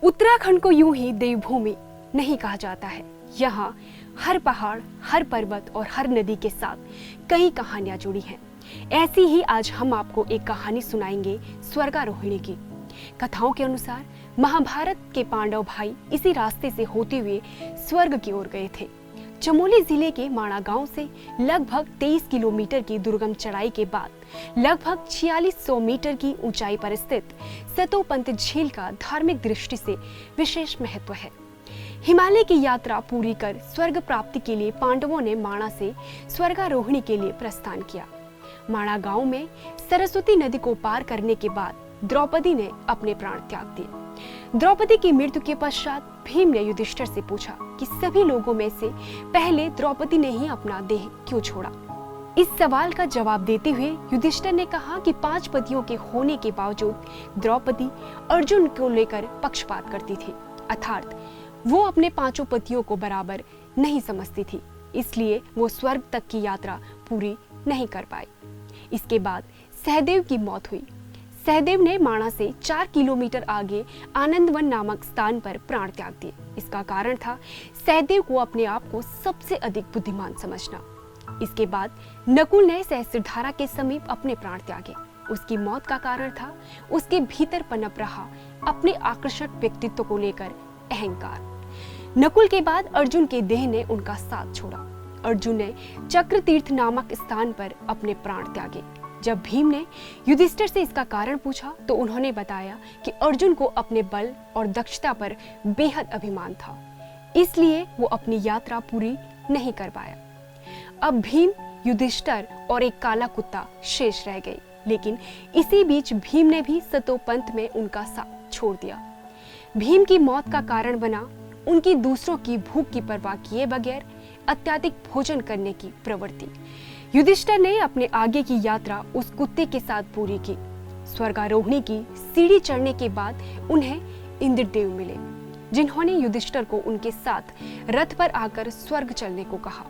उत्तराखंड को यूं ही देवभूमि नहीं कहा जाता है। यहाँ हर पहाड़, हर पर्वत और हर नदी के साथ कई कहानियां जुड़ी हैं। ऐसी ही आज हम आपको एक कहानी सुनाएंगे स्वर्गारोहिणी की। कथाओं के अनुसार महाभारत के पांडव भाई इसी रास्ते से होते हुए स्वर्ग की ओर गए थे। चमोली जिले के माणा गांव से लगभग 23 किलोमीटर की दुर्गम चढ़ाई के बाद लगभग 4600 मीटर की ऊंचाई पर स्थित सतोपंत झील का धार्मिक दृष्टि से विशेष महत्व है। हिमालय की यात्रा पूरी कर स्वर्ग प्राप्ति के लिए पांडवों ने माणा से स्वर्गारोहिणी के लिए प्रस्थान किया। माणा गांव में सरस्वती नदी को पार करने के बाद द्रौपदी ने अपने प्राण त्याग दिए। द्रौपदी की मृत्यु के पश्चात भीम ने युधिष्ठिर से पूछा कि सभी लोगों में से पहले द्रौपदी ने ही अपना देह क्यों छोड़ा। इस सवाल का जवाब देते हुए युधिष्ठिर ने कहा कि 5 पतियों के होने के बावजूद द्रौपदी अर्जुन को लेकर पक्षपात करती थी, अर्थात वो अपने 5 पतियों को बराबर नहीं समझती थी, इसलिए वो स्वर्ग तक की यात्रा पूरी नहीं कर पाई। इसके बाद सहदेव की मौत हुई। सहदेव ने माणा से 4 किलोमीटर आगे आनंदवन नामक स्थान पर प्राण त्याग दिए। इसका कारण था सहदेव को अपने आप को सबसे अधिक बुद्धिमान समझना। इसके बाद नकुल ने सहस्त्रधारा के समीप अपने प्राण त्यागे। उसकी मौत का कारण था उसके भीतर पनप रहा अपने आकर्षक व्यक्तित्व को लेकर अहंकार। नकुल के बाद अर्जुन के देह ने उनका साथ छोड़ा। अर्जुन ने चक्र तीर्थ नामक स्थान पर अपने प्राण त्यागे। जब भीम ने युधिष्ठिर से इसका कारण पूछा तो उन्होंने बताया कि अर्जुन को अपने बल और दक्षता पर बेहद अभिमान था, इसलिए वो अपनी यात्रा पूरी नहीं कर पाया। अब भीम, युधिष्ठिर और एक काला कुत्ता शेष रह गई, लेकिन इसी बीच भीम ने भी सतोपंत में उनका साथ छोड़ दिया। भीम की मौत का कारण बना उनकी दूसरों की भूख की परवाह किए बगैर अत्यधिक भोजन करने की प्रवृत्ति। युधिष्ठिर ने अपने आगे की यात्रा उस कुत्ते के साथ पूरी की। स्वर्गारोहिणी की सीढ़ी चढ़ने के बाद उन्हें इंद्रदेव मिले, जिन्होंने युधिष्ठिर को उनके साथ रथ पर आकर स्वर्ग चलने को कहा।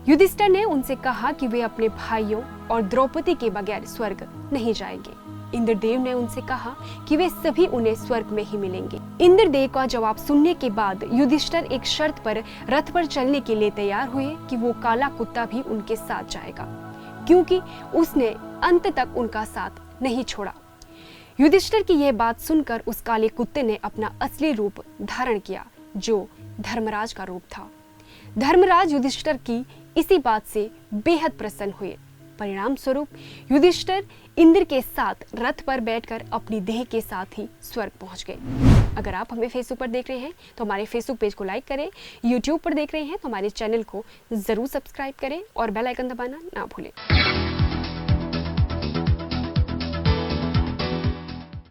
युधिष्ठिर ने उनसे कहा कि वे अपने भाइयों और द्रौपदी के बगैर स्वर्ग नहीं जाएंगे। इंद्रदेव ने उनसे कहा कि वे सभी उन्हें स्वर्ग में ही मिलेंगे। इंद्रदेव का जवाब सुनने के बाद युधिष्ठिर एक शर्त पर रथ पर चलने के लिए तैयार हुए कि वो काला कुत्ता भी उनके साथ जाएगा, क्योंकि उसने अंत तक उनका साथ नहीं छोड़ा। युधिष्ठिर की यह बात सुनकर उस काले कुत्ते ने अपना असली रूप धारण किया, जो धर्मराज का रूप था। धर्मराज युधिष्ठिर की इसी बात से बेहद प्रसन्न हुए। परिणाम स्वरूप युधिष्ठिर इंद्र के साथ रथ पर बैठकर अपनी देह के साथ ही स्वर्ग पहुंच गए। अगर आप हमें फेसबुक पर देख रहे हैं तो हमारे फेसबुक पेज को लाइक करें, यूट्यूब पर देख रहे हैं तो हमारे चैनल को जरूर सब्सक्राइब करें और बेल आइकन दबाना ना भूलें।